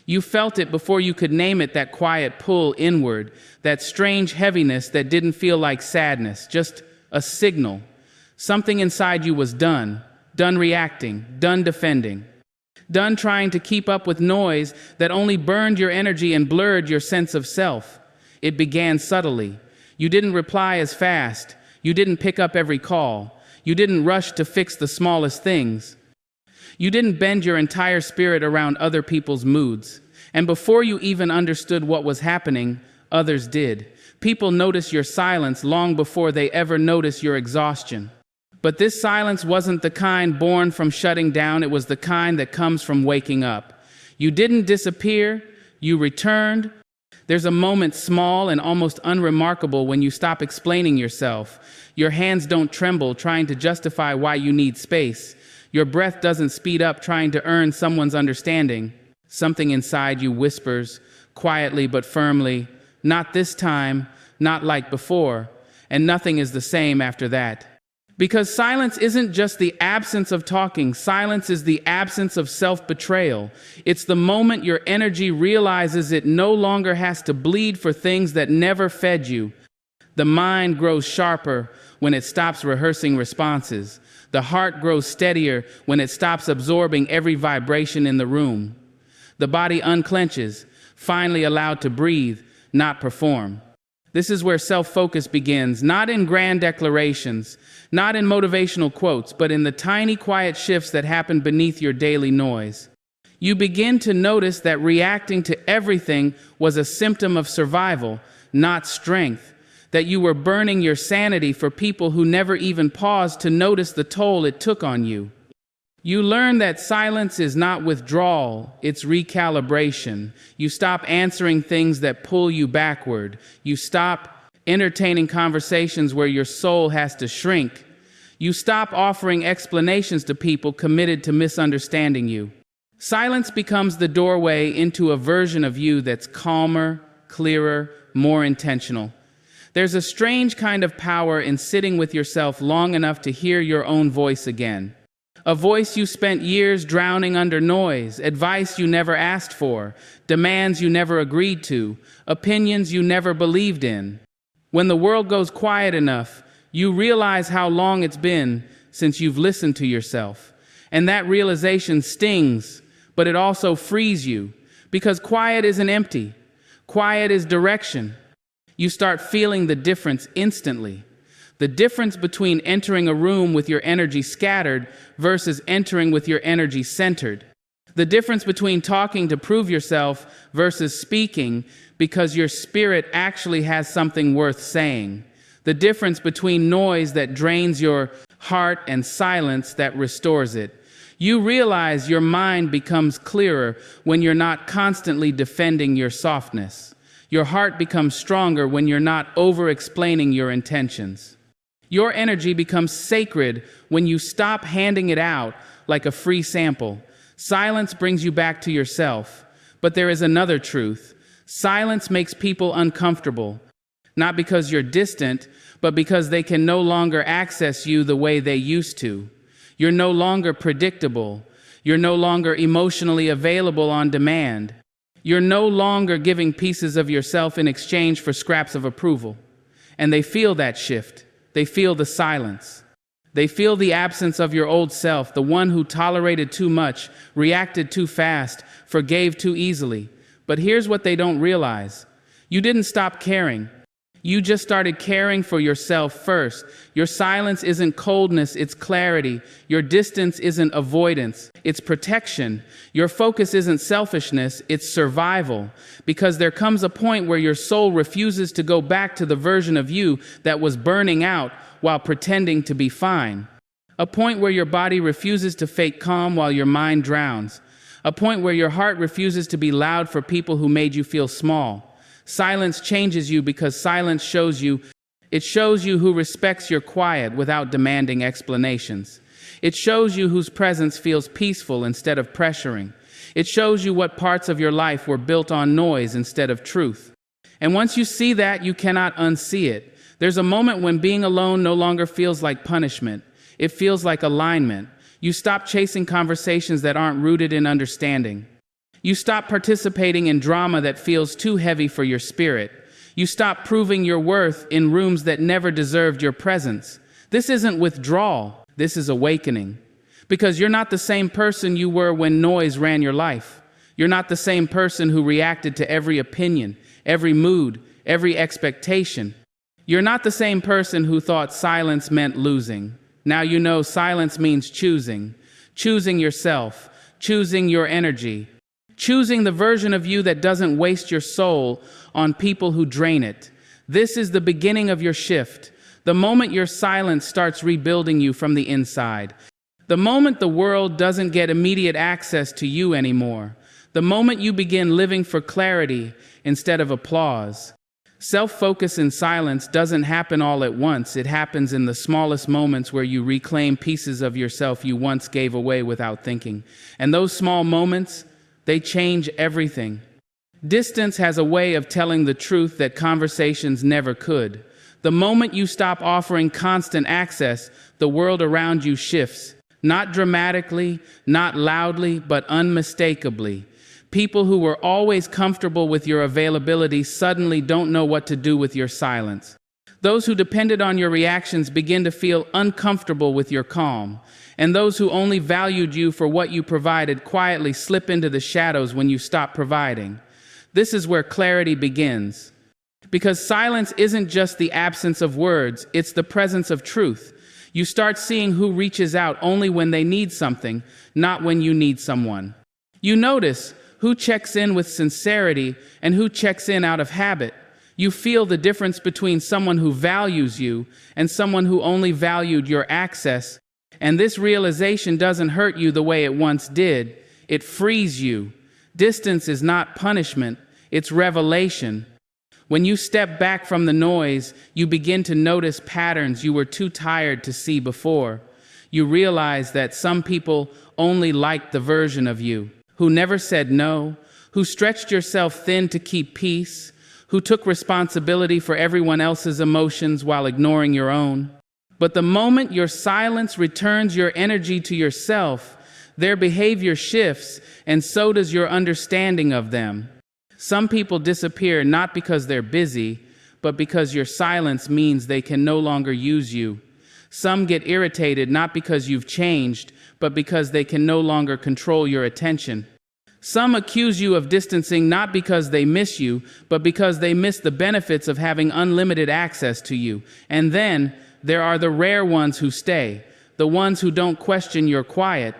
You felt it before you could name it, that quiet pull inward, that strange heaviness that didn't feel like sadness, just a signal. Something inside you was done reacting, done defending, done trying to keep up with noise that only burned your energy and blurred your sense of self. It began subtly. You didn't reply as fast. You didn't pick up every call. You didn't rush to fix the smallest things. You didn't bend your entire spirit around other people's moods. And before you even understood what was happening, others did. People notice your silence long before they ever notice your exhaustion. But this silence wasn't the kind born from shutting down. It was the kind that comes from waking up. You didn't disappear. You returned. There's a moment small and almost unremarkable when you stop explaining yourself. Your hands don't tremble trying to justify why you need space. Your breath doesn't speed up trying to earn someone's understanding. Something inside you whispers, quietly but firmly, "Not this time, not like before," and nothing is the same after that. Because silence isn't just the absence of talking. Silence is the absence of self-betrayal. It's the moment your energy realizes it no longer has to bleed for things that never fed you. The mind grows sharper when it stops rehearsing responses. The heart grows steadier when it stops absorbing every vibration in the room. The body unclenches, finally allowed to breathe, not perform. This is where self-focus begins, not in grand declarations, not in motivational quotes, but in the tiny quiet shifts that happen beneath your daily noise. You begin to notice that reacting to everything was a symptom of survival, not strength, that you were burning your sanity for people who never even paused to notice the toll it took on you. You learn that silence is not withdrawal, it's recalibration. You stop answering things that pull you backward. You stop entertaining conversations where your soul has to shrink. You stop offering explanations to people committed to misunderstanding you. Silence becomes the doorway into a version of you that's calmer, clearer, more intentional. There's a strange kind of power in sitting with yourself long enough to hear your own voice again. A voice you spent years drowning under noise, advice you never asked for, demands you never agreed to, opinions you never believed in. When the world goes quiet enough, you realize how long it's been since you've listened to yourself. And that realization stings, but it also frees you, because quiet isn't empty. Quiet is direction. You start feeling the difference instantly. The difference between entering a room with your energy scattered versus entering with your energy centered. The difference between talking to prove yourself versus speaking because your spirit actually has something worth saying. The difference between noise that drains your heart and silence that restores it. You realize your mind becomes clearer when you're not constantly defending your softness. Your heart becomes stronger when you're not over-explaining your intentions. Your energy becomes sacred when you stop handing it out like a free sample. Silence brings you back to yourself. But there is another truth. Silence makes people uncomfortable, not because you're distant, but because they can no longer access you the way they used to. You're no longer predictable. You're no longer emotionally available on demand. You're no longer giving pieces of yourself in exchange for scraps of approval. And they feel that shift. They feel the silence. They feel the absence of your old self, the one who tolerated too much, reacted too fast, forgave too easily. But here's what they don't realize. You didn't stop caring. You just started caring for yourself first. Your silence isn't coldness, it's clarity. Your distance isn't avoidance, it's protection. Your focus isn't selfishness, it's survival. Because there comes a point where your soul refuses to go back to the version of you that was burning out while pretending to be fine. A point where your body refuses to fake calm while your mind drowns. A point where your heart refuses to be loud for people who made you feel small. Silence changes you because silence shows you. It shows you who respects your quiet without demanding explanations. It shows you whose presence feels peaceful instead of pressuring. It shows you what parts of your life were built on noise instead of truth. And once you see that, you cannot unsee it. There's a moment when being alone no longer feels like punishment. It feels like alignment. You stop chasing conversations that aren't rooted in understanding. You stop participating in drama that feels too heavy for your spirit. You stop proving your worth in rooms that never deserved your presence. This isn't withdrawal, this is awakening. Because you're not the same person you were when noise ran your life. You're not the same person who reacted to every opinion, every mood, every expectation. You're not the same person who thought silence meant losing. Now you know silence means choosing. Choosing yourself, choosing your energy, choosing the version of you that doesn't waste your soul on people who drain it. This is the beginning of your shift. The moment your silence starts rebuilding you from the inside. The moment the world doesn't get immediate access to you anymore. The moment you begin living for clarity instead of applause. Self-focus in silence doesn't happen all at once. It happens in the smallest moments where you reclaim pieces of yourself you once gave away without thinking. And those small moments, they change everything. Distance has a way of telling the truth that conversations never could. The moment you stop offering constant access, the world around you shifts. Not dramatically, not loudly, but unmistakably. People who were always comfortable with your availability suddenly don't know what to do with your silence. Those who depended on your reactions begin to feel uncomfortable with your calm. And those who only valued you for what you provided quietly slip into the shadows when you stop providing. This is where clarity begins. Because silence isn't just the absence of words, it's the presence of truth. You start seeing who reaches out only when they need something, not when you need someone. You notice who checks in with sincerity and who checks in out of habit. You feel the difference between someone who values you and someone who only valued your access. And this realization doesn't hurt you the way it once did. It frees you. Distance is not punishment, it's revelation. When you step back from the noise, you begin to notice patterns you were too tired to see before. You realize that some people only liked the version of you who never said no, who stretched yourself thin to keep peace, who took responsibility for everyone else's emotions while ignoring your own. But the moment your silence returns your energy to yourself, their behavior shifts, and so does your understanding of them. Some people disappear not because they're busy, but because your silence means they can no longer use you. Some get irritated not because you've changed, but because they can no longer control your attention. Some accuse you of distancing not because they miss you, but because they miss the benefits of having unlimited access to you. And then there are the rare ones who stay, the ones who don't question your quiet,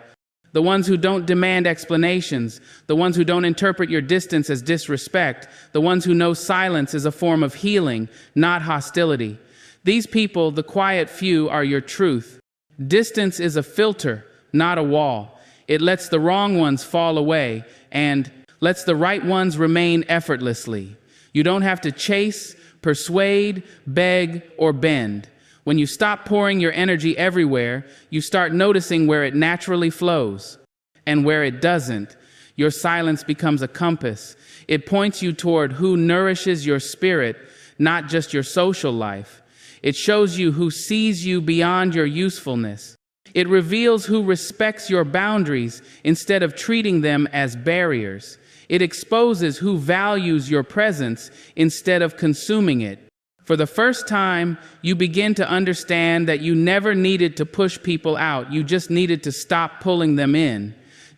the ones who don't demand explanations, the ones who don't interpret your distance as disrespect, the ones who know silence is a form of healing, not hostility. These people, the quiet few, are your truth. Distance is a filter, not a wall. It lets the wrong ones fall away and lets the right ones remain effortlessly. You don't have to chase, persuade, beg, or bend. When you stop pouring your energy everywhere, you start noticing where it naturally flows. And where it doesn't, your silence becomes a compass. It points you toward who nourishes your spirit, not just your social life. It shows you who sees you beyond your usefulness. It reveals who respects your boundaries instead of treating them as barriers. It exposes who values your presence instead of consuming it. For the first time, you begin to understand that you never needed to push people out. You just needed to stop pulling them in.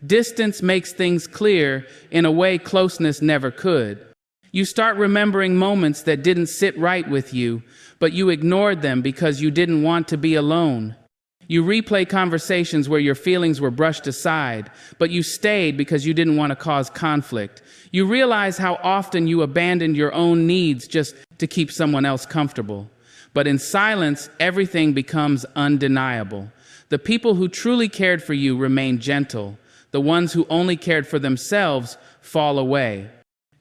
Distance makes things clear in a way closeness never could. You start remembering moments that didn't sit right with you, but you ignored them because you didn't want to be alone. You replay conversations where your feelings were brushed aside, but you stayed because you didn't want to cause conflict. You realize how often you abandoned your own needs just to keep someone else comfortable. But in silence, everything becomes undeniable. The people who truly cared for you remain gentle. The ones who only cared for themselves fall away.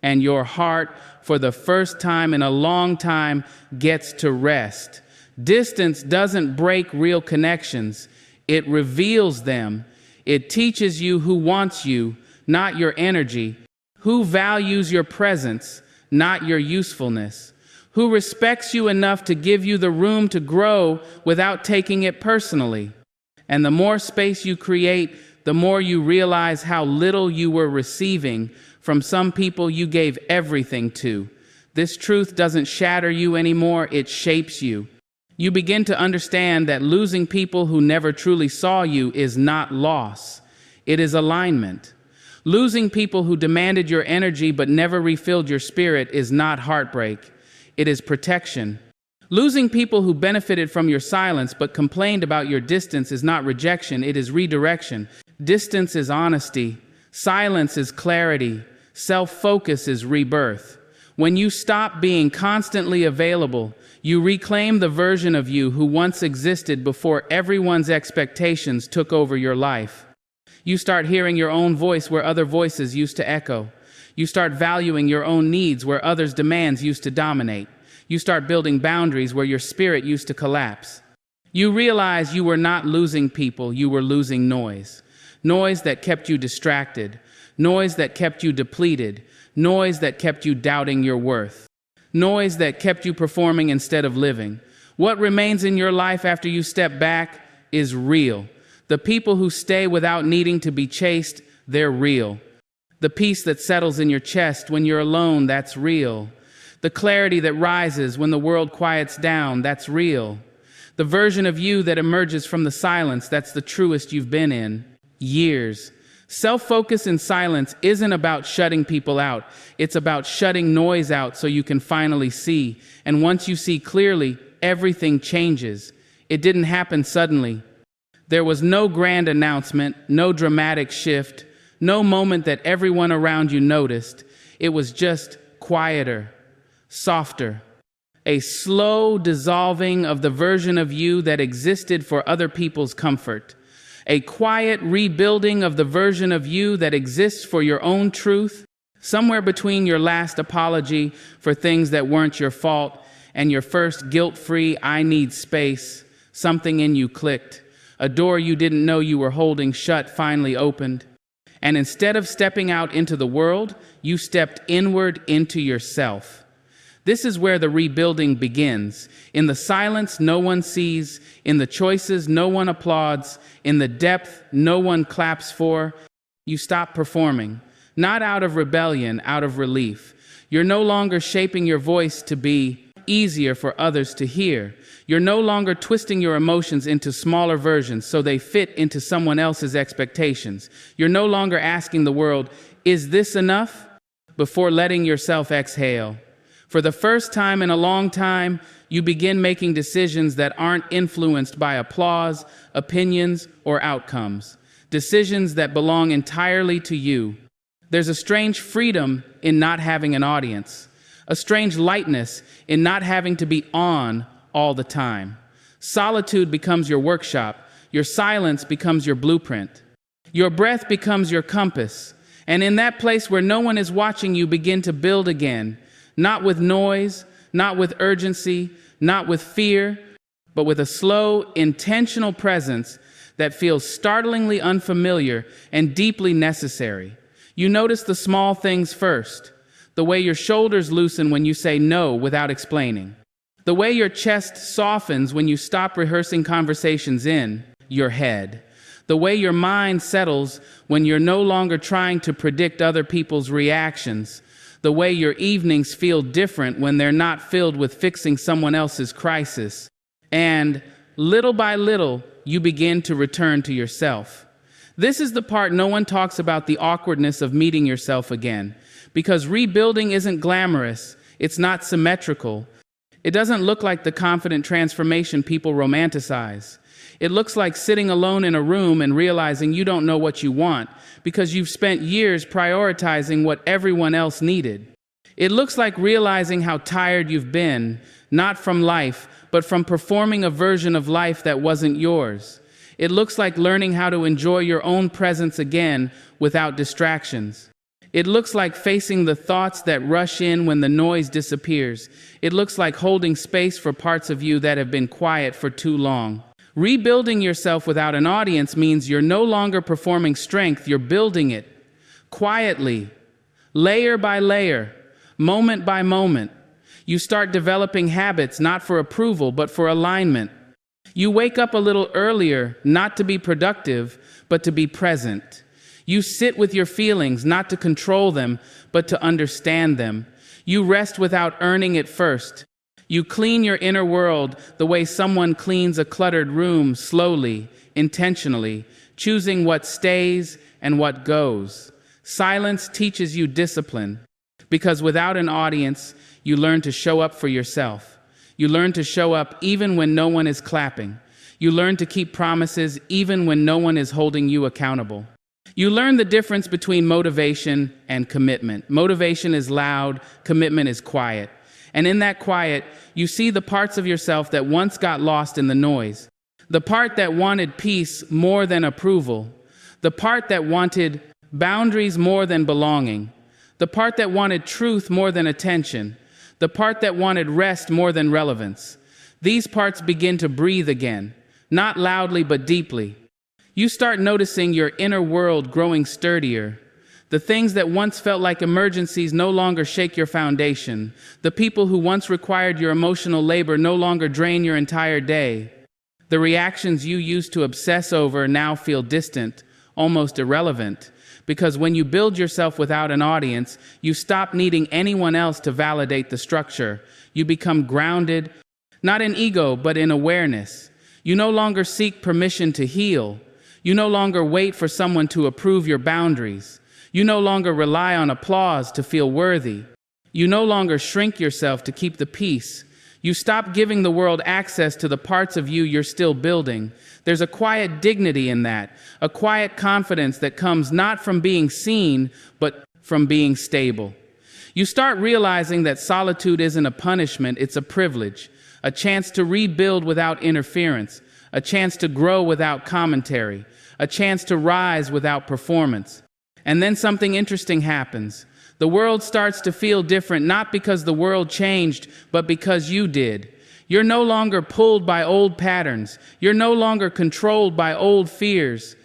And your heart, for the first time in a long time, gets to rest. Distance doesn't break real connections. It reveals them. It teaches you who wants you, not your energy, who values your presence, not your usefulness, who respects you enough to give you the room to grow without taking it personally. And the more space you create, the more you realize how little you were receiving from some people you gave everything to. This truth doesn't shatter you anymore, it shapes you. You begin to understand that losing people who never truly saw you is not loss, it is alignment. Losing people who demanded your energy but never refilled your spirit is not heartbreak, it is protection. Losing people who benefited from your silence but complained about your distance is not rejection, it is redirection. Distance is honesty, silence is clarity, self-focus is rebirth. When you stop being constantly available, you reclaim the version of you who once existed before everyone's expectations took over your life. You start hearing your own voice where other voices used to echo. You start valuing your own needs where others' demands used to dominate. You start building boundaries where your spirit used to collapse. You realize you were not losing people, you were losing noise. Noise that kept you distracted. Noise that kept you depleted. Noise that kept you doubting your worth. Noise that kept you performing instead of living. What remains in your life after you step back is real. The people who stay without needing to be chased, they're real. The peace that settles in your chest when you're alone, that's real. The clarity that rises when the world quiets down, that's real. The version of you that emerges from the silence, that's the truest you've been in years. Self-focus in silence isn't about shutting people out. It's about shutting noise out so you can finally see. And once you see clearly, everything changes. It didn't happen suddenly. There was no grand announcement, no dramatic shift, no moment that everyone around you noticed. It was just quieter, softer. A slow dissolving of the version of you that existed for other people's comfort. A quiet rebuilding of the version of you that exists for your own truth, somewhere between your last apology for things that weren't your fault and your first guilt-free "I need space." Something in you clicked. A door you didn't know you were holding shut finally opened. And instead of stepping out into the world, you stepped inward into yourself. This is where the rebuilding begins. In the silence no one sees, in the choices no one applauds, in the depth no one claps for, you stop performing. Not out of rebellion, out of relief. You're no longer shaping your voice to be easier for others to hear. You're no longer twisting your emotions into smaller versions so they fit into someone else's expectations. You're no longer asking the world, "Is this enough?" before letting yourself exhale. For the first time in a long time, you begin making decisions that aren't influenced by applause, opinions, or outcomes. Decisions that belong entirely to you. There's a strange freedom in not having an audience. A strange lightness in not having to be on all the time. Solitude becomes your workshop. Your silence becomes your blueprint. Your breath becomes your compass. And in that place where no one is watching, you begin to build again. Not with noise, not with urgency, not with fear, but with a slow, intentional presence that feels startlingly unfamiliar and deeply necessary. You notice the small things first. The way your shoulders loosen when you say no without explaining. The way your chest softens when you stop rehearsing conversations in your head. The way your mind settles when you're no longer trying to predict other people's reactions. The way your evenings feel different when they're not filled with fixing someone else's crisis. And little by little, you begin to return to yourself. This is the part no one talks about, the awkwardness of meeting yourself again. Because rebuilding isn't glamorous, it's not symmetrical. It doesn't look like the confident transformation people romanticize. It looks like sitting alone in a room and realizing you don't know what you want because you've spent years prioritizing what everyone else needed. It looks like realizing how tired you've been, not from life, but from performing a version of life that wasn't yours. It looks like learning how to enjoy your own presence again without distractions. It looks like facing the thoughts that rush in when the noise disappears. It looks like holding space for parts of you that have been quiet for too long. Rebuilding yourself without an audience means you're no longer performing strength, you're building it. Quietly, layer by layer, moment by moment. You start developing habits not for approval but for alignment. You wake up a little earlier, not to be productive, but to be present. You sit with your feelings, not to control them, but to understand them. You rest without earning it first. You clean your inner world the way someone cleans a cluttered room, slowly, intentionally, choosing what stays and what goes. Silence teaches you discipline, because without an audience, you learn to show up for yourself. You learn to show up even when no one is clapping. You learn to keep promises even when no one is holding you accountable. You learn the difference between motivation and commitment. Motivation is loud, commitment is quiet. And in that quiet, you see the parts of yourself that once got lost in the noise. The part that wanted peace more than approval. The part that wanted boundaries more than belonging. The part that wanted truth more than attention. The part that wanted rest more than relevance. These parts begin to breathe again, not loudly but deeply. You start noticing your inner world growing sturdier. The things that once felt like emergencies no longer shake your foundation. The people who once required your emotional labor no longer drain your entire day. The reactions you used to obsess over now feel distant, almost irrelevant. Because when you build yourself without an audience, you stop needing anyone else to validate the structure. You become grounded, not in ego, but in awareness. You no longer seek permission to heal. You no longer wait for someone to approve your boundaries. You no longer rely on applause to feel worthy. You no longer shrink yourself to keep the peace. You stop giving the world access to the parts of you you're still building. There's a quiet dignity in that, a quiet confidence that comes not from being seen, but from being stable. You start realizing that solitude isn't a punishment, it's a privilege, a chance to rebuild without interference, a chance to grow without commentary, a chance to rise without performance. And then something interesting happens. The world starts to feel different, not because the world changed, but because you did. You're no longer pulled by old patterns. You're no longer controlled by old fears.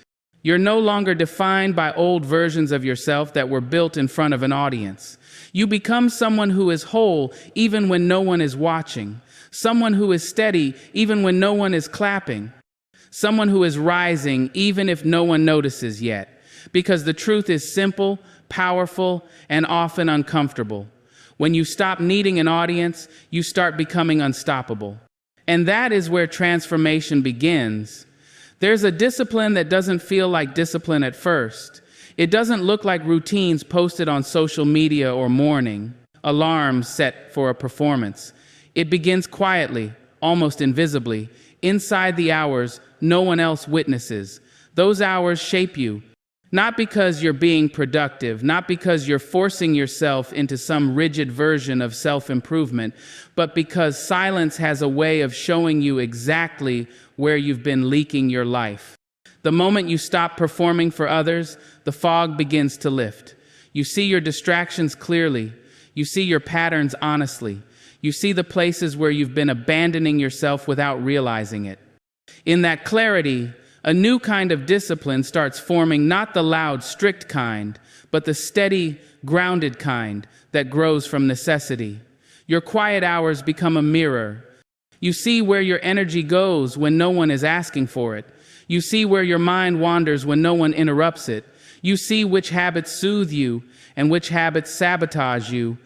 You're no longer defined by old versions of yourself that were built in front of an audience. You become someone who is whole even when no one is watching. Someone who is steady even when no one is clapping. Someone who is rising even if no one notices yet. Because the truth is simple, powerful, and often uncomfortable. When you stop needing an audience, you start becoming unstoppable. And that is where transformation begins. There's a discipline that doesn't feel like discipline at first. It doesn't look like routines posted on social media or morning alarms set for a performance. It begins quietly, almost invisibly, inside the hours no one else witnesses. Those hours shape you. Not because you're being productive, not because you're forcing yourself into some rigid version of self-improvement, but because silence has a way of showing you exactly where you've been leaking your life. The moment you stop performing for others, the fog begins to lift. You see your distractions clearly. You see your patterns honestly. You see the places where you've been abandoning yourself without realizing it. In that clarity, a new kind of discipline starts forming, not the loud, strict kind, but the steady, grounded kind that grows from necessity. Your quiet hours become a mirror. You see where your energy goes when no one is asking for it. You see where your mind wanders when no one interrupts it. You see which habits soothe you and which habits sabotage you.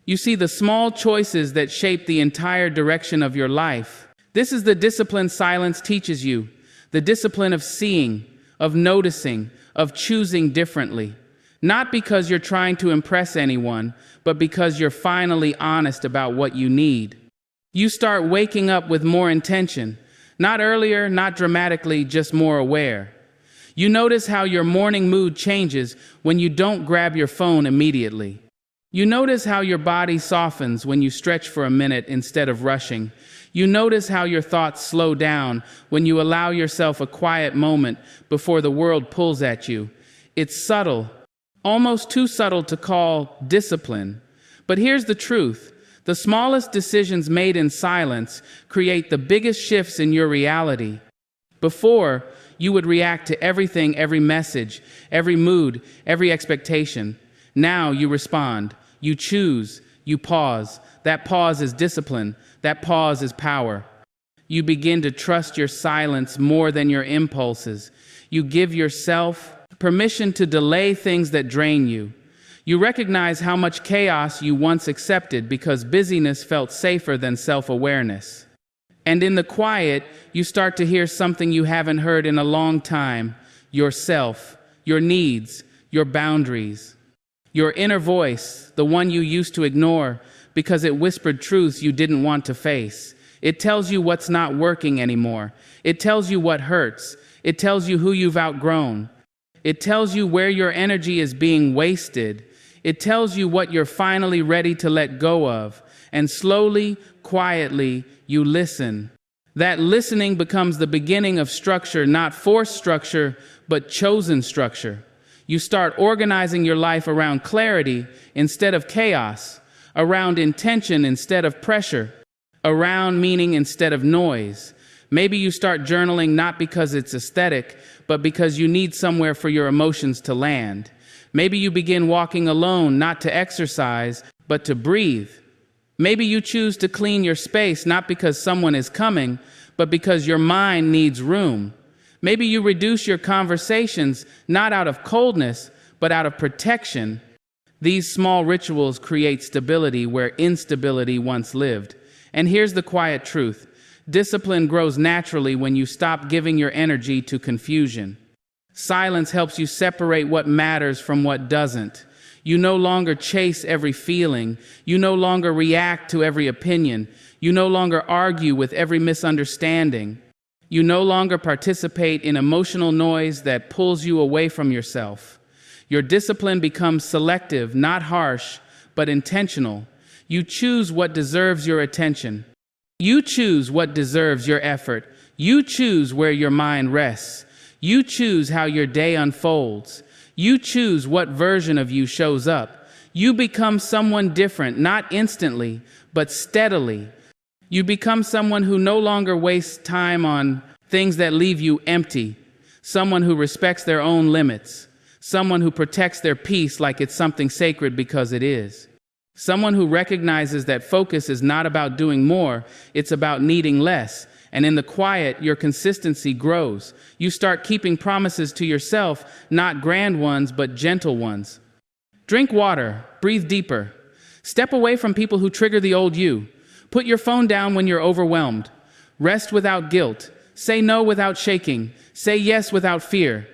You see the small choices that shape the entire direction of your life. This is the discipline silence teaches you. The discipline of seeing, of noticing, of choosing differently. Not because you're trying to impress anyone, but because you're finally honest about what you need. You start waking up with more intention. Not earlier, not dramatically, just more aware. You notice how your morning mood changes when you don't grab your phone immediately. You notice how your body softens when you stretch for a minute instead of rushing. You notice how your thoughts slow down when you allow yourself a quiet moment before the world pulls at you. It's subtle, almost too subtle to call discipline. But here's the truth. The smallest decisions made in silence create the biggest shifts in your reality. Before, you would react to everything, every message, every mood, every expectation. Now you respond. You choose. You pause. That pause is discipline. That pause is power. You begin to trust your silence more than your impulses. You give yourself permission to delay things that drain you. You recognize how much chaos you once accepted because busyness felt safer than self-awareness. And in the quiet, you start to hear something you haven't heard in a long time: yourself, your needs, your boundaries. Your inner voice, the one you used to ignore because it whispered truths you didn't want to face. It tells you what's not working anymore. It tells you what hurts. It tells you who you've outgrown. It tells you where your energy is being wasted. It tells you what you're finally ready to let go of. And slowly, quietly, you listen. That listening becomes the beginning of structure, not forced structure, but chosen structure. You start organizing your life around clarity instead of chaos, around intention instead of pressure, around meaning instead of noise. Maybe you start journaling not because it's aesthetic, but because you need somewhere for your emotions to land. Maybe you begin walking alone, not to exercise, but to breathe. Maybe you choose to clean your space not because someone is coming, but because your mind needs room. Maybe you reduce your conversations not out of coldness, but out of protection. These small rituals create stability where instability once lived. And here's the quiet truth: discipline grows naturally when you stop giving your energy to confusion. Silence helps you separate what matters from what doesn't. You no longer chase every feeling. You no longer react to every opinion. You no longer argue with every misunderstanding. You no longer participate in emotional noise that pulls you away from yourself. Your discipline becomes selective, not harsh, but intentional. You choose what deserves your attention. You choose what deserves your effort. You choose where your mind rests. You choose how your day unfolds. You choose what version of you shows up. You become someone different, not instantly, but steadily. You become someone who no longer wastes time on things that leave you empty, someone who respects their own limits, someone who protects their peace like it's something sacred because it is, someone who recognizes that focus is not about doing more, it's about needing less. And in the quiet, your consistency grows. You start keeping promises to yourself, not grand ones, but gentle ones. Drink water, breathe deeper. Step away from people who trigger the old you. Put your phone down when you're overwhelmed. Rest without guilt. Say no without shaking. Say yes without fear.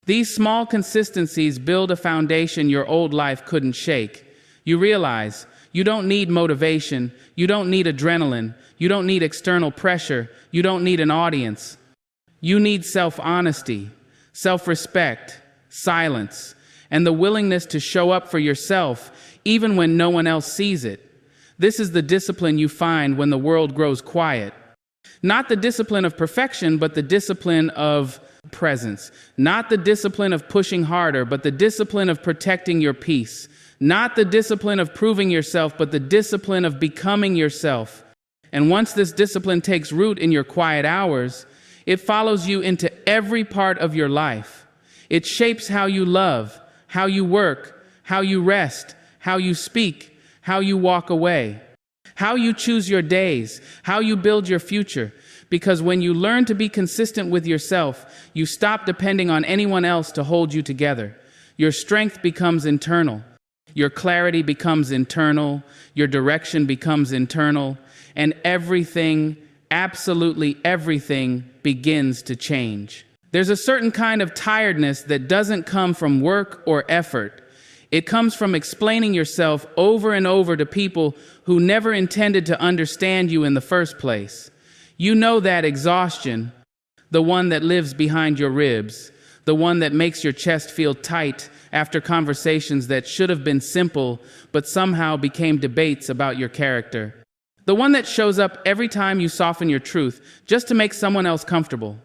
These small consistencies build a foundation your old life couldn't shake. You realize you don't need motivation. You don't need adrenaline. You don't need external pressure. You don't need an audience. You need self-honesty, self-respect, silence, and the willingness to show up for yourself even when no one else sees it. This is the discipline you find when the world grows quiet. Not the discipline of perfection, but the discipline of presence. Not the discipline of pushing harder, but the discipline of protecting your peace. Not the discipline of proving yourself, but the discipline of becoming yourself. And once this discipline takes root in your quiet hours, it follows you into every part of your life. It shapes how you love, how you work, how you rest, how you speak, how you walk away, how you choose your days, how you build your future. Because when you learn to be consistent with yourself, you stop depending on anyone else to hold you together. Your strength becomes internal. Your clarity becomes internal. Your direction becomes internal. And everything, absolutely everything, begins to change. There's a certain kind of tiredness that doesn't come from work or effort. It comes from explaining yourself over and over to people who never intended to understand you in the first place. You know that exhaustion, the one that lives behind your ribs, the one that makes your chest feel tight after conversations that should have been simple but somehow became debates about your character. The one that shows up every time you soften your truth just to make someone else comfortable.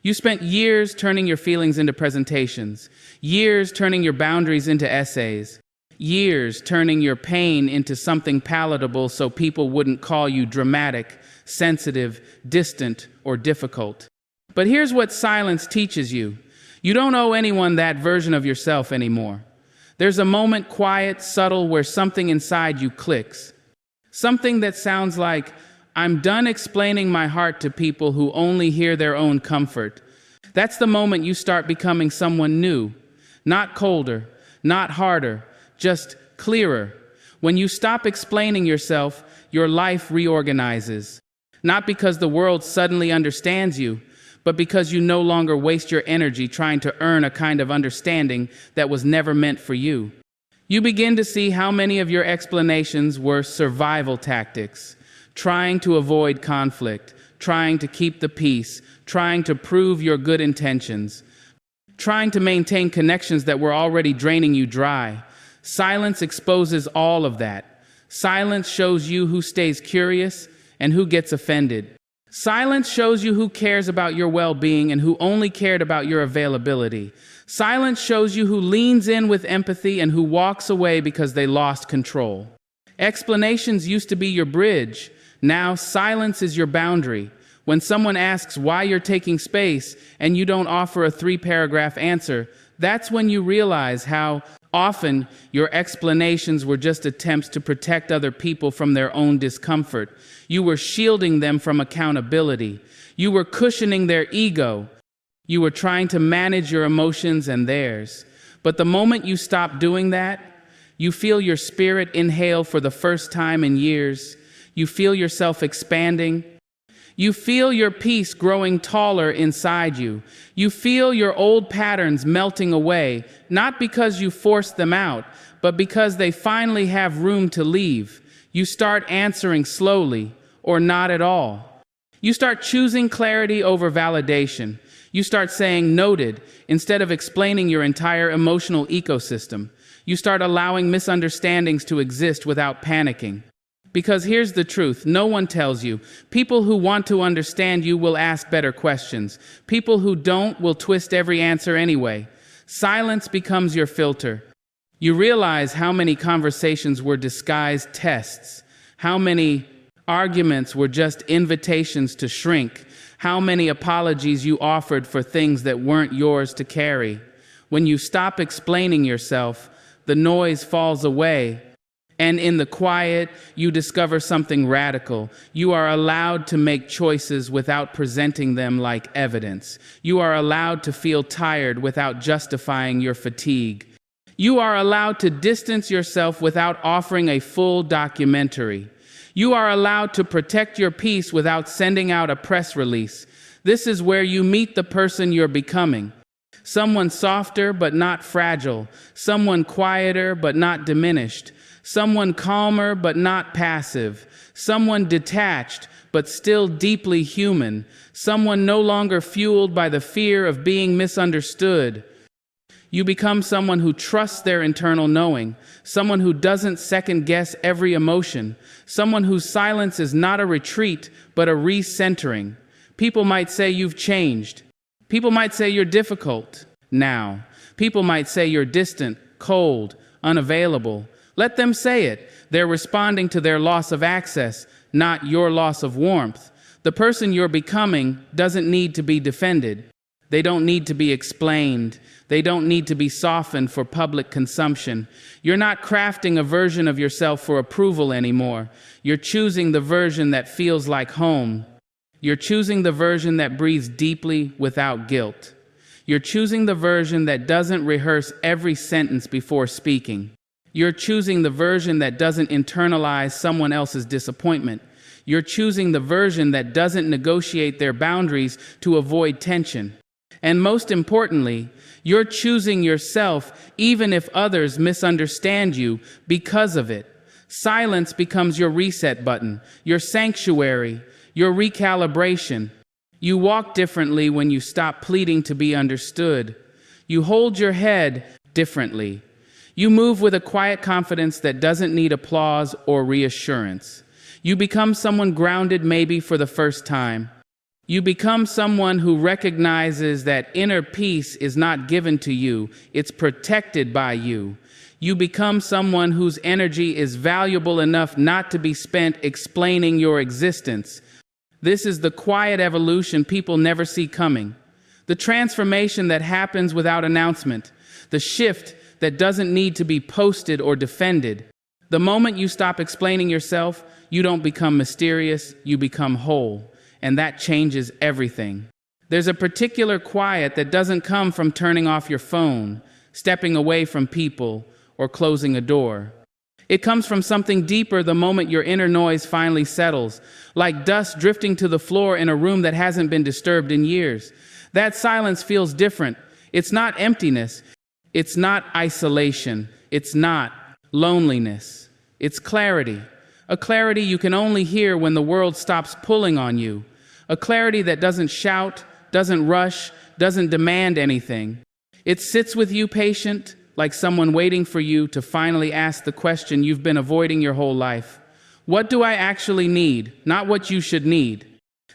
You spent years turning your feelings into presentations, years turning your boundaries into essays, years turning your pain into something palatable so people wouldn't call you dramatic, sensitive, distant, or difficult. But here's what silence teaches you. You don't owe anyone that version of yourself anymore. There's a moment, quiet, subtle, where something inside you clicks. Something that sounds like, I'm done explaining my heart to people who only hear their own comfort. That's the moment you start becoming someone new. Not colder, not harder, just clearer. When you stop explaining yourself, your life reorganizes. Not because the world suddenly understands you, but because you no longer waste your energy trying to earn a kind of understanding that was never meant for you. You begin to see how many of your explanations were survival tactics, trying to avoid conflict, trying to keep the peace, trying to prove your good intentions, trying to maintain connections that were already draining you dry. Silence exposes all of that. Silence shows you who stays curious and who gets offended. Silence shows you who cares about your well-being and who only cared about your availability. Silence shows you who leans in with empathy and who walks away because they lost control. Explanations used to be your bridge. Now silence is your boundary. When someone asks why you're taking space and you don't offer a 3-paragraph answer, that's when you realize how often your explanations were just attempts to protect other people from their own discomfort. You were shielding them from accountability. You were cushioning their ego. You were trying to manage your emotions and theirs. But the moment you stop doing that, you feel your spirit inhale for the first time in years. You feel yourself expanding. You feel your peace growing taller inside you. You feel your old patterns melting away, not because you forced them out, but because they finally have room to leave. You start answering slowly, or not at all. You start choosing clarity over validation. You start saying noted instead of explaining your entire emotional ecosystem. You start allowing misunderstandings to exist without panicking. Because here's the truth, no one tells you. People who want to understand you will ask better questions. People who don't will twist every answer anyway. Silence becomes your filter. You realize how many conversations were disguised tests, how many arguments were just invitations to shrink, how many apologies you offered for things that weren't yours to carry. When you stop explaining yourself, the noise falls away. And in the quiet, you discover something radical. You are allowed to make choices without presenting them like evidence. You are allowed to feel tired without justifying your fatigue. You are allowed to distance yourself without offering a full documentary. You are allowed to protect your peace without sending out a press release. This is where you meet the person you're becoming. Someone softer but not fragile. Someone quieter but not diminished. Someone calmer but not passive. Someone detached but still deeply human. Someone no longer fueled by the fear of being misunderstood. You become someone who trusts their internal knowing, someone who doesn't second-guess every emotion, someone whose silence is not a retreat but a recentering. People might say you've changed. People might say you're difficult now. People might say you're distant, cold, unavailable. Let them say it. They're responding to their loss of access, not your loss of warmth. The person you're becoming doesn't need to be defended. They don't need to be explained. They don't need to be softened for public consumption. You're not crafting a version of yourself for approval anymore. You're choosing the version that feels like home. You're choosing the version that breathes deeply without guilt. You're choosing the version that doesn't rehearse every sentence before speaking. You're choosing the version that doesn't internalize someone else's disappointment. You're choosing the version that doesn't negotiate their boundaries to avoid tension. And most importantly, you're choosing yourself even if others misunderstand you because of it. Silence becomes your reset button, your sanctuary, your recalibration. You walk differently when you stop pleading to be understood. You hold your head differently. You move with a quiet confidence that doesn't need applause or reassurance. You become someone grounded maybe for the first time. You become someone who recognizes that inner peace is not given to you, it's protected by you. You become someone whose energy is valuable enough not to be spent explaining your existence. This is the quiet evolution people never see coming. The transformation that happens without announcement. The shift that doesn't need to be posted or defended. The moment you stop explaining yourself, you don't become mysterious, you become whole, and that changes everything. There's a particular quiet that doesn't come from turning off your phone, stepping away from people, or closing a door. It comes from something deeper the moment your inner noise finally settles, like dust drifting to the floor in a room that hasn't been disturbed in years. That silence feels different. It's not emptiness. It's not isolation. It's not loneliness. It's clarity. A clarity you can only hear when the world stops pulling on you. A clarity that doesn't shout, doesn't rush, doesn't demand anything. It sits with you patient, like someone waiting for you to finally ask the question you've been avoiding your whole life. What do I actually need? Not what you should need.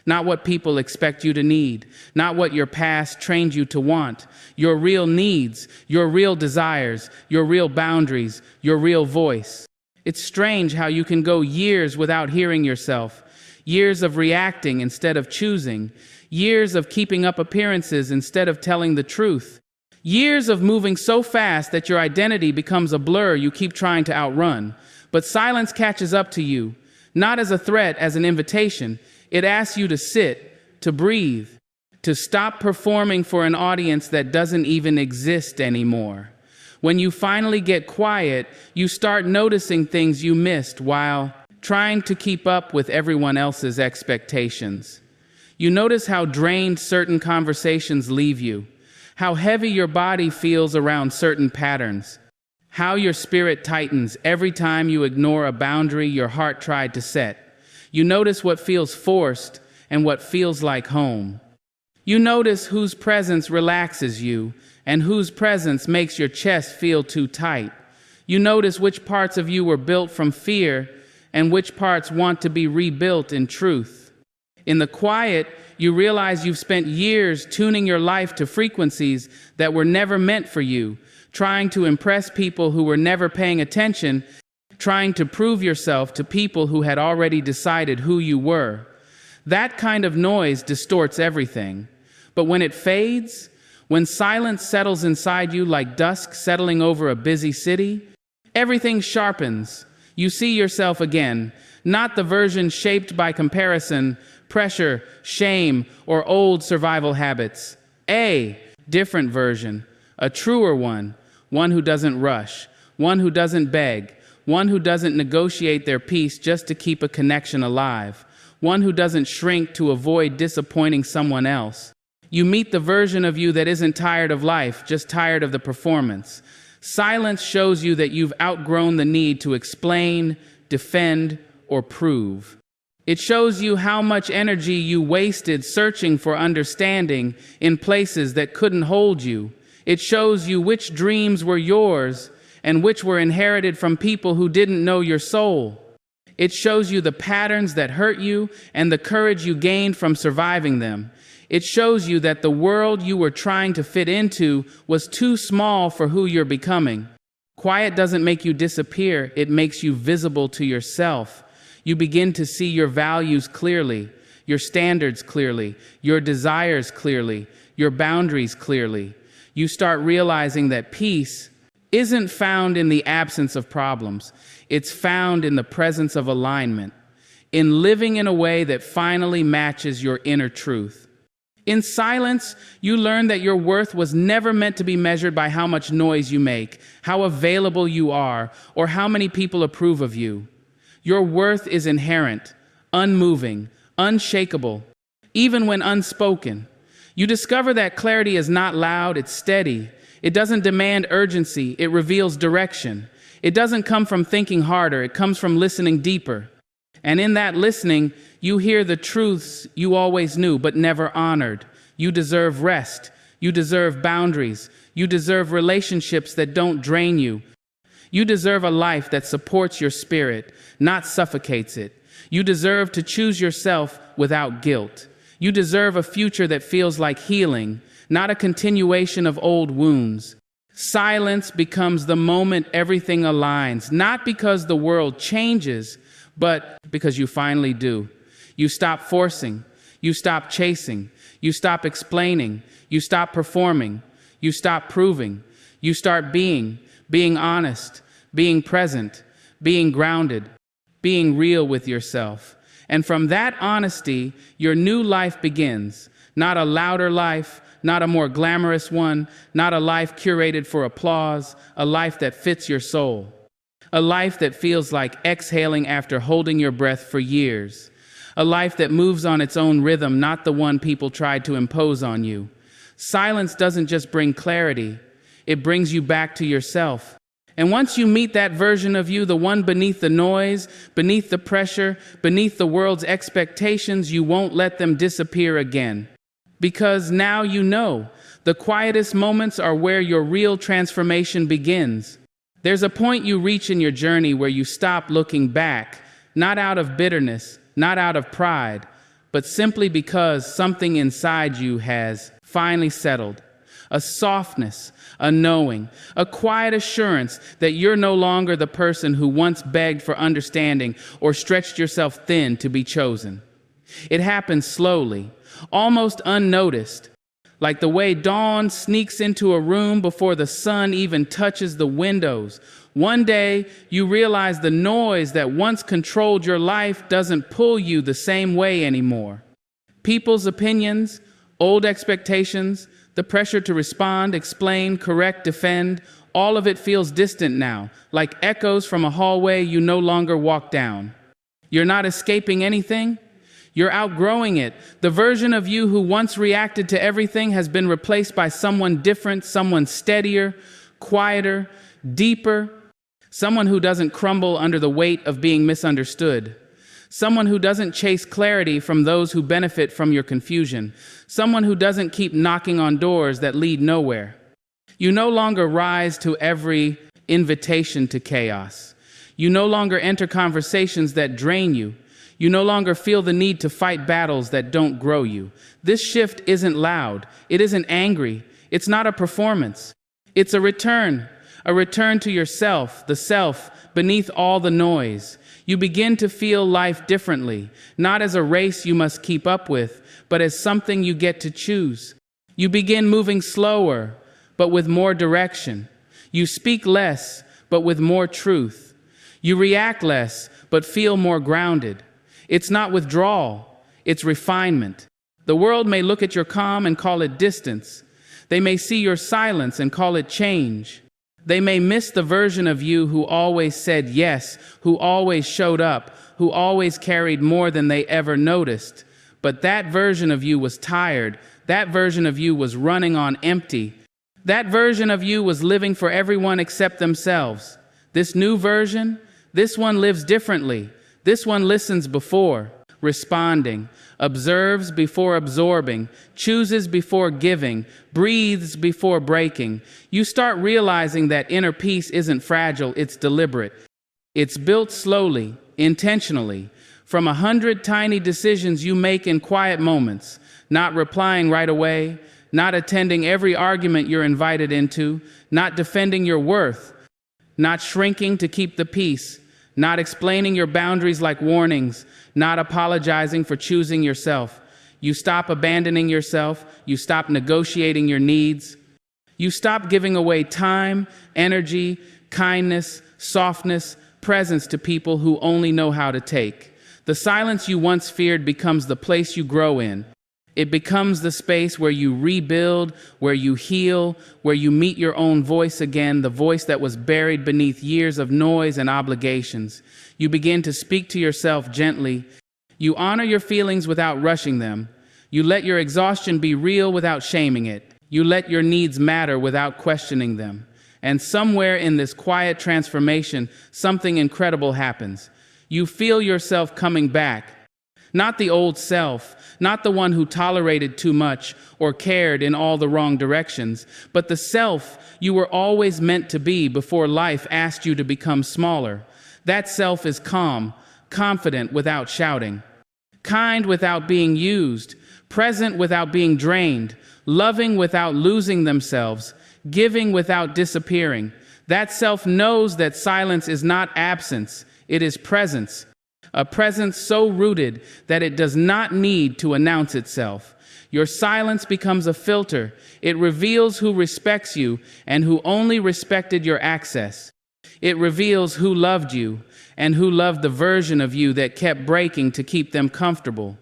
Not what people expect you to need. Not what your past trained you to want. Your real needs, your real desires, your real boundaries, your real voice. It's strange how you can go years without hearing yourself. Years of reacting instead of choosing. Years of keeping up appearances instead of telling the truth. Years of moving so fast that your identity becomes a blur you keep trying to outrun. But silence catches up to you, not as a threat, as an invitation. It asks you to sit, to breathe, to stop performing for an audience that doesn't even exist anymore. When you finally get quiet, you start noticing things you missed while trying to keep up with everyone else's expectations. You notice how drained certain conversations leave you, how heavy your body feels around certain patterns, how your spirit tightens every time you ignore a boundary your heart tried to set. You notice what feels forced and what feels like home. You notice whose presence relaxes you and whose presence makes your chest feel too tight. You notice which parts of you were built from fear and which parts want to be rebuilt in truth. In the quiet, you realize you've spent years tuning your life to frequencies that were never meant for you, trying to impress people who were never paying attention, trying to prove yourself to people who had already decided who you were. That kind of noise distorts everything. But when it fades, when silence settles inside you like dusk settling over a busy city, everything sharpens. You see yourself again, not the version shaped by comparison, pressure, shame, or old survival habits. A different version, a truer one who doesn't rush, one who doesn't beg, one who doesn't negotiate their peace just to keep a connection alive, one who doesn't shrink to avoid disappointing someone else. You meet the version of you that isn't tired of life, just tired of the performance. Silence shows you that you've outgrown the need to explain, defend, or prove. It shows you how much energy you wasted searching for understanding in places that couldn't hold you. It shows you which dreams were yours and which were inherited from people who didn't know your soul. It shows you the patterns that hurt you and the courage you gained from surviving them. It shows you that the world you were trying to fit into was too small for who you're becoming. Quiet doesn't make you disappear, it makes you visible to yourself. You begin to see your values clearly, your standards clearly, your desires clearly, your boundaries clearly. You start realizing that peace isn't found in the absence of problems. It's found in the presence of alignment, in living in a way that finally matches your inner truth. In silence, you learn that your worth was never meant to be measured by how much noise you make, how available you are, or how many people approve of you. Your worth is inherent, unmoving, unshakable, even when unspoken. You discover that clarity is not loud, it's steady. It doesn't demand urgency, it reveals direction. It doesn't come from thinking harder, it comes from listening deeper. And in that listening, you hear the truths you always knew but never honored. You deserve rest. You deserve boundaries. You deserve relationships that don't drain you. You deserve a life that supports your spirit, not suffocates it. You deserve to choose yourself without guilt. You deserve a future that feels like healing, not a continuation of old wounds. Silence becomes the moment everything aligns, not because the world changes, but because you finally do. You stop forcing, you stop chasing, you stop explaining, you stop performing, you stop proving, you start being honest, being present, being grounded, being real with yourself. And from that honesty, your new life begins. Not a louder life, not a more glamorous one, not a life curated for applause, a life that fits your soul. A life that feels like exhaling after holding your breath for years. A life that moves on its own rhythm, not the one people tried to impose on you. Silence doesn't just bring clarity, it brings you back to yourself. And once you meet that version of you, the one beneath the noise, beneath the pressure, beneath the world's expectations, you won't let them disappear again. Because now you know, the quietest moments are where your real transformation begins. There's a point you reach in your journey where you stop looking back, not out of bitterness, not out of pride, but simply because something inside you has finally settled. A softness, a knowing, a quiet assurance that you're no longer the person who once begged for understanding or stretched yourself thin to be chosen. It happens slowly, almost unnoticed, like the way dawn sneaks into a room before the sun even touches the windows. One day, you realize the noise that once controlled your life doesn't pull you the same way anymore. People's opinions, old expectations, the pressure to respond, explain, correct, defend, all of it feels distant now, like echoes from a hallway you no longer walk down. You're not escaping anything. You're outgrowing it. The version of you who once reacted to everything has been replaced by someone different, someone steadier, quieter, deeper, someone who doesn't crumble under the weight of being misunderstood. Someone who doesn't chase clarity from those who benefit from your confusion. Someone who doesn't keep knocking on doors that lead nowhere. You no longer rise to every invitation to chaos. You no longer enter conversations that drain you. You no longer feel the need to fight battles that don't grow you. This shift isn't loud. It isn't angry. It's not a performance. It's a return to yourself, the self beneath all the noise. You begin to feel life differently, not as a race you must keep up with, but as something you get to choose. You begin moving slower, but with more direction. You speak less, but with more truth. You react less, but feel more grounded. It's not withdrawal, it's refinement. The world may look at your calm and call it distance. They may see your silence and call it change. They may miss the version of you who always said yes, who always showed up, who always carried more than they ever noticed. But that version of you was tired. That version of you was running on empty. That version of you was living for everyone except themselves. This new version, this one lives differently. This one listens before responding, observes before absorbing, chooses before giving, breathes before breaking. You start realizing that inner peace isn't fragile, it's deliberate. It's built slowly, intentionally, from 100 tiny decisions you make in quiet moments, not replying right away, not attending every argument you're invited into, not defending your worth, not shrinking to keep the peace, not explaining your boundaries like warnings, not apologizing for choosing yourself. You stop abandoning yourself. You stop negotiating your needs. You stop giving away time, energy, kindness, softness, presence to people who only know how to take. The silence you once feared becomes the place you grow in. It becomes the space where you rebuild, where you heal, where you meet your own voice again, the voice that was buried beneath years of noise and obligations. You begin to speak to yourself gently. You honor your feelings without rushing them. You let your exhaustion be real without shaming it. You let your needs matter without questioning them. And somewhere in this quiet transformation, something incredible happens. You feel yourself coming back. Not the old self, not the one who tolerated too much or cared in all the wrong directions, but the self you were always meant to be before life asked you to become smaller. That self is calm, confident without shouting, kind without being used, present without being drained, loving without losing themselves, giving without disappearing. That self knows that silence is not absence, it is presence. A presence so rooted that it does not need to announce itself. Your silence becomes a filter. It reveals who respects you and who only respected your access. It reveals who loved you and who loved the version of you that kept breaking to keep them comfortable.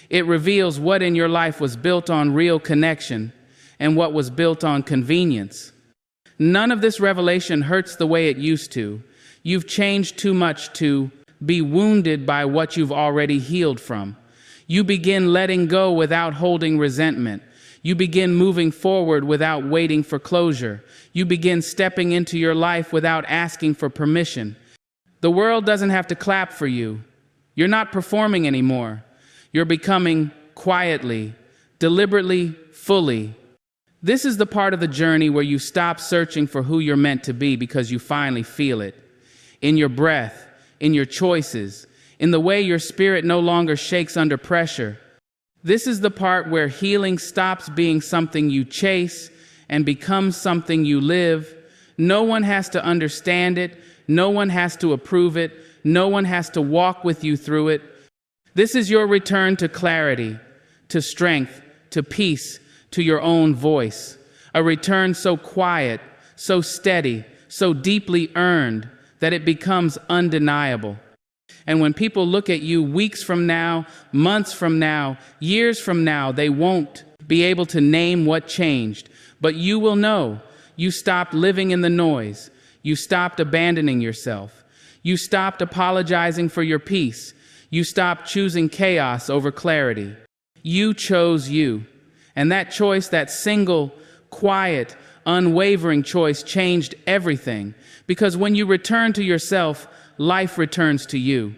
It reveals what in your life was built on real connection and what was built on convenience. None of this revelation hurts the way it used to. You've changed too much to be wounded by what you've already healed from. You begin letting go without holding resentment. You begin moving forward without waiting for closure. You begin stepping into your life without asking for permission. The world doesn't have to clap for you. You're not performing anymore. You're becoming quietly, deliberately, fully. This is the part of the journey where you stop searching for who you're meant to be because you finally feel it. In your breath, in your choices, in the way your spirit no longer shakes under pressure. This is the part where healing stops being something you chase and becomes something you live. No one has to understand it. No one has to approve it. No one has to walk with you through it. This is your return to clarity, to strength, to peace, to your own voice. A return so quiet, so steady, so deeply earned that it becomes undeniable. And when people look at you weeks from now, months from now, years from now, they won't be able to name what changed. But you will know. You stopped living in the noise. You stopped abandoning yourself. You stopped apologizing for your peace. You stopped choosing chaos over clarity. You chose you. And that choice, that single, quiet, unwavering choice changed everything. Because when you return to yourself, life returns to you.